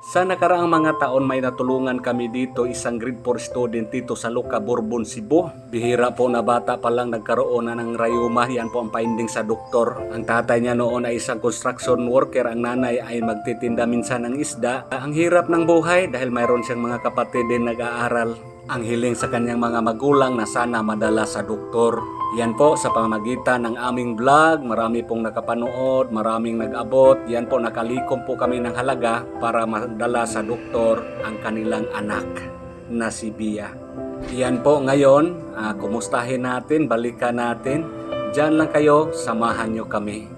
Sa nakaraang mga taon may natulungan kami dito isang grade 4 student dito sa Luca, Bourbon, Cebu. Bihira po na bata pa lang nagkaroon na ng rayuma. Yan po ang finding sa doktor. Ang tatay niya noon ay isang construction worker. Ang nanay ay magtitinda minsan ng isda. Ang hirap ng buhay dahil mayroon siyang mga kapatid din nag-aaral. Ang hiling sa kanyang mga magulang na sana madala sa doktor. Yan po sa pamamagitan ng aming vlog, marami pong nakapanood, maraming nag-abot. Yan po nakalikom po kami ng halaga para madala sa doktor ang kanilang anak na si Bia. Yan po ngayon, kumustahin natin, balikan natin. Diyan lang kayo, samahan nyo kami.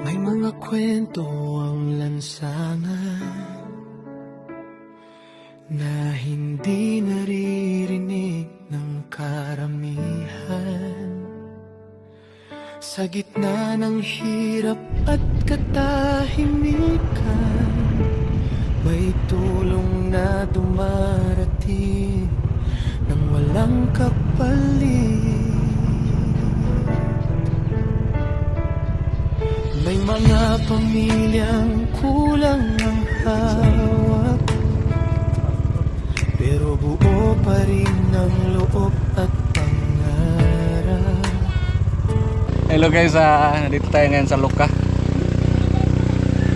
May mga kwento ang lansangan na hindi naririnig ng karamihan. Sa gitna ng hirap at katahimikan, may tulong na dumarating nang walang kapalit. May mga pamilyang kulang ang hawak, pero buo pa rin ang loob at pangarap. Hello guys, nandito tayo ngayon sa Luca.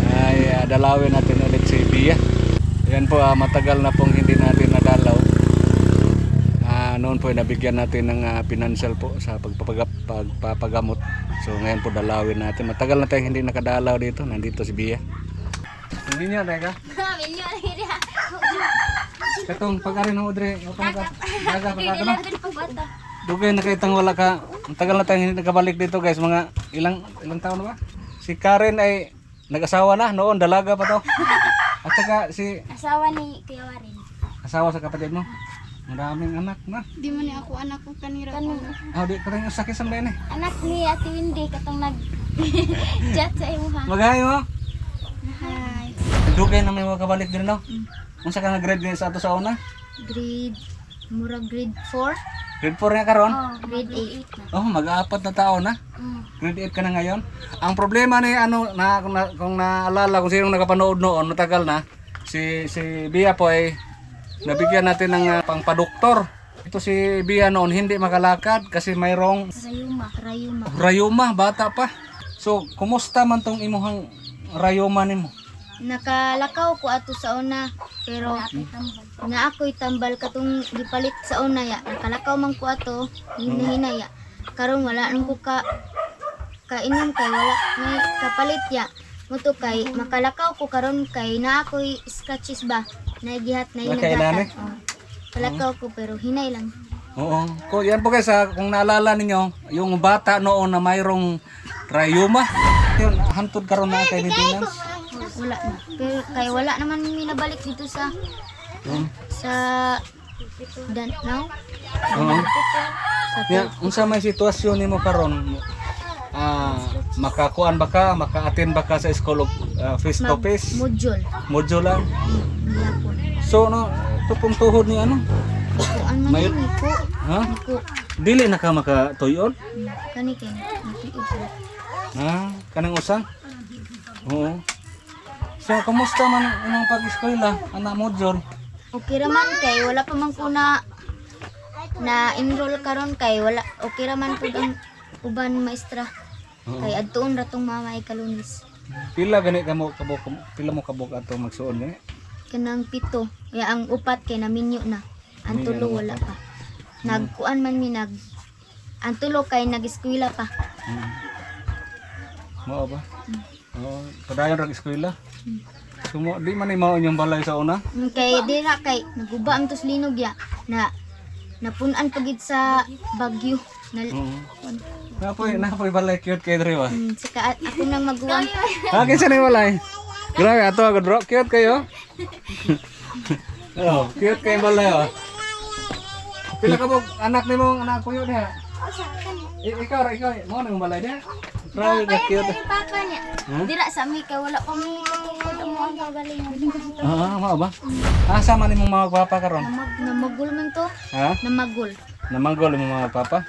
Ay dalawin natin ulit si Bia. Yan po, matagal na pong hindi natin nadalaw. Noon po nabigyan natin ng financial po sa pagpapagamot. So ngayon po dalawin natin. Matagal na tayong hindi nakadalaw dito. Nandito si Bia. Hindi niya, teka. Katong pag-ari ng Udre. Daga pagkakano. Dugay nakitang wala ka. Matagal na tayong hindi nakabalik dito guys. Mga ilang taon na ba? Si Karen ay nag-asawa na. Noon dalaga pa to. At saka si Asawa ni Kuya Warin. asawa sa kapatid mo. Maraming anak na. Di man ni ako anak ko kanira. Di ka rin sakit sa mga Anak ni Ate Windy katong nag-chat sa imo ha. Magay mo. Hi. Dugay na may makabalik din no. Unsa ka nga grade sa ato sa una? Grade 4. Grade 4 na karon? Oh, grade 8 na. Mag-aapat na taon na. Grade 8 ka na ngayon. Ang problema ni kung naalala kung sinong nakapanood noon, matagal na. Si Bia po ay nabigyan natin ng pangpadoktor. Ito si Bia noon hindi makalakad kasi mayroong rayuma, bata pa. So, kumusta man tong imuhang rayuma nimo? Nakalakaw ko ato sa una pero na ako'y tambal katong gipalit sa una ya. Nakalakaw man ko ato hinahinaya. Karon wala nang ko kainom kay wala may kapalit ya. Muto kay makalakaw ko karon kay na ako'y scratches ba. Nagihat na inagatan. Kalakaw ko pero hinay lang. Oo. Yan po guys, kung naalala ninyo, yung bata noon na mayroong rayuma, yun, hantod karon na kay maintenance. Wala na. Pero kay wala naman minabalik dito sa Danau. Oo. Unsa may sitwasyon nimo karon? Makakuan ba ka, maka-attend ba ka sa school of face to face? Module lang. Yapon. So no, ito pong tuhod ni ano? Kuan man May- yun, ko. Ha? Ko. Dili na ka makatuyon? Kani kay natuig ko. Kanang usa? Oo. So, kumusta man ang imong pag-eskwela, anak module? Okay raman kay wala pa man ko na enroll karon kay wala okay raman pud ang uban maestra. Kay adtuon ra tong mama ay Kalunis. Pila gani ka mo pila mo kabuk ato magsuon gani? Kanang 7. Ya ang upat kay naminyo na. Ang tulo wala pa. Nagkuan man mi ang tulo kay nag-eskwela pa. Mao ba? Oo, padayon ra eskwela. Sumo di man mao inyong balay sa una? Kay dira kay naguba ang tos linog ya na napunan pagid sa bagyo na Napoy balay cute kay dre ba. Saka ako nang maguwang. Kinsa ni balay? Grabe ato agad bro, cute kayo. Oh, cute kay balay oh. Pila ka mo anak nimo anak ko yun ha. Ikaw mo nang balay dia. Grabe ka cute. Papa niya. Dira sa mi kay wala pa mi katukod mo ang kagalingan. Mao ba? Asa man imong mga papa karon? Namagul man to. Ha? Namagul. Namanggol imong mga papa.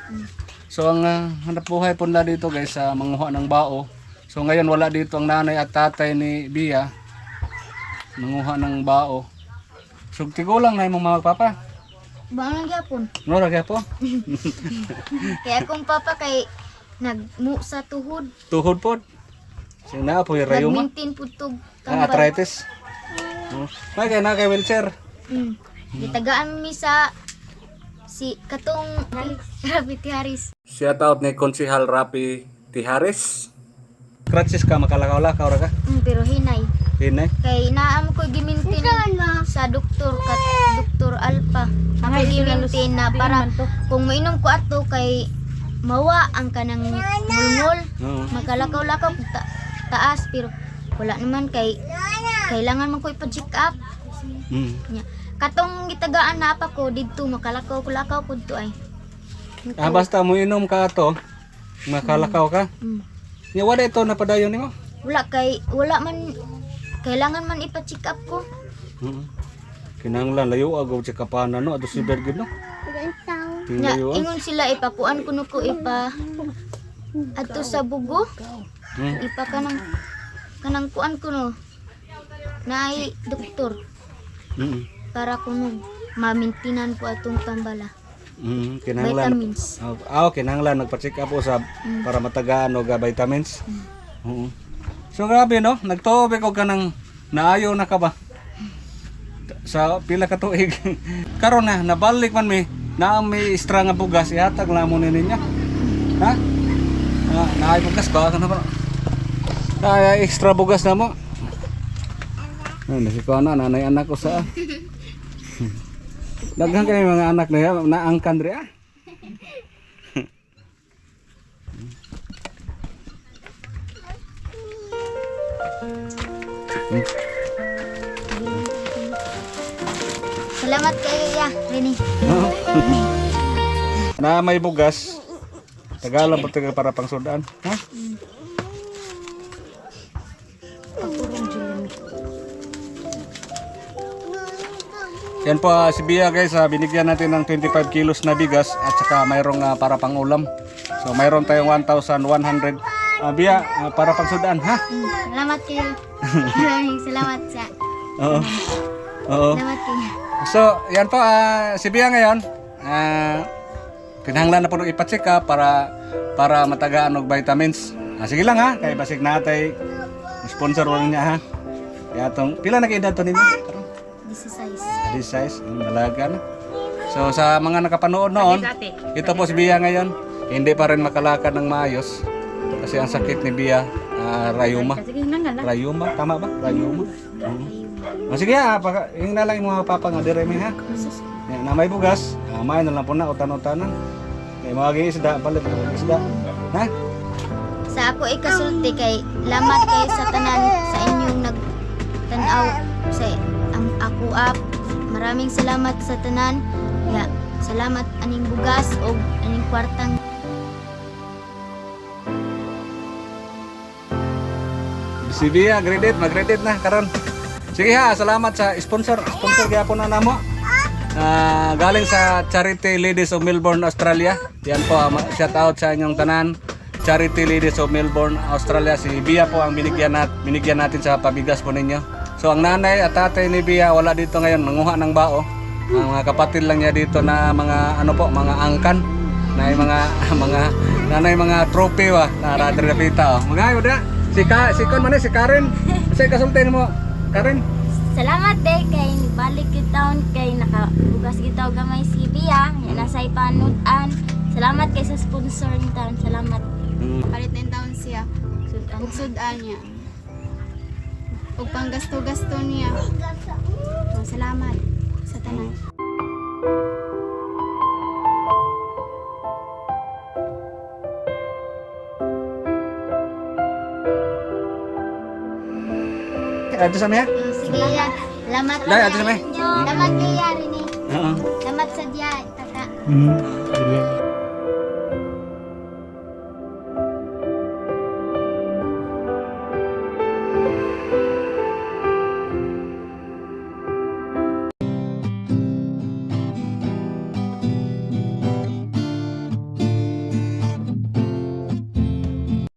So ang hanap buhay po na dito guys sa manguha ng bao. So ngayon wala dito ang nanay at tatay ni Bia. Manguha ng bao. So tigulang na imong mga papa. Bang gyapon. Nora kaya po? Kaya akong papa kay nagmu sa tuhod. Tuhod po. Sing na po yung rayuma. Nagmintin putog Arthritis. May kaya na kay wheelchair. Gitagaan mi sa si katong Rapi Tiharis. Shout out ni Konsehal Rapi Tihares. Crutches ka makalakaw-lakaw ra ka. Pero hinay. Hinay. Kay naam ko gimintin sa doktor kat Doktor Alpa. Ako gimintin na para kung mainom ko ato kay mawa ang kanang mulngol. Makalakaw-lakaw taas pero wala naman kay kailangan man ko ipa-check up. Nya. Katong gitagaan na pa ko didto makalakaw-lakaw pud to ay. Basta mo inom ka ato, makalakaw ka. Nya wala ito napadayon nimo. Wala man kailangan man ipa-check up ko. Kinahanglan layo agaw check upan no adto si Bergid no. Nya ingon sila ipakuan kuno ko ipa adto sa bugo. Ipa kanang kuan kuno. Naay doktor. Para kuno mamintinan ko atong tambala. Kinahanglan. Vitamins. Kinahanglan nagpa-check up usab para matagaan og vitamins. So grabe no, nagtuob ko kanang naayo na ka ba? Sa pila ka tuig. Karon na nabalik man mi, na may extra nga bugas ihatag lang mo ninya. Ha? Naay bugas ba kana ba? Ay extra bugas na mo. Nasi ko na nanay anak ko sa. Daghang kay mga anak na naangkan diri ah. Salamat kayo ya, Rini. Na may bugas. Tagalan pa taga para pangsudaan, ha? Yan po si Bia guys, binigyan natin ng 25 kilos na bigas at saka mayroong para pang-ulam. So mayroon tayong 1,100. Bia, para pangsudaan, ha? Salamat kayo. Maraming salamat sa. Oo. Salamat kayo. So, yan po, si Bia ngayon, kinahanglan na po ipa-check up para matagaan og vitamins. Sige lang ha, kay basig natay sponsor wala niya ha. Kaya tong pila na kay edad to nimo? 16. This size, dalaga na. So sa mga nakapanood noon, ito po si Bia ngayon, hindi pa rin makalakad ng maayos kasi ang sakit ni Bia, rayuma. Rayuma, tama ba? Rayuma. Sige yung na lang yung mga papa nga dire mi ha. Yan, na may bugas, may na lang po na utan-utanan. May mga isda, balik isda. Ha? Sa ako ikasulti kay lamat kay sa tanan sa inyong nagtanaw sa ako up. Maraming salamat sa tanan. Ya, salamat aning bugas o aning kwartang. Si Bia, mag-credit na karon. Sige ha, salamat sa sponsor gyapon na namo. Galing sa Charity Ladies of Melbourne, Australia. Yan po, shout out sa inyong tanan. Charity Ladies of Melbourne, Australia. Si Bia po ang binigyan natin sa pabigas po ninyo. So ang nanay at tatay ni Bia wala dito ngayon, manguha ng bao. Ang mga kapatid lang niya dito na mga mga angkan. Na mga trophy wa na radar pita. Magayo da. Si Karen. Sa kasultin mo, Karen. Salamat day kay balik kita kay nakabugas kita og gamay si Bia, ya nasay panudan. Salamat kay sa sponsor ni taon. Salamat. Palit na taon siya. Ug sudan niya. Ug panggasto-gasto niya. Salamat sa tanan. ato sa miya? Oh, sige ya. Lamat Dai, ato sa miya? Lamat kaya rin eh. Oo. Lamat sa diya, tata. Sige.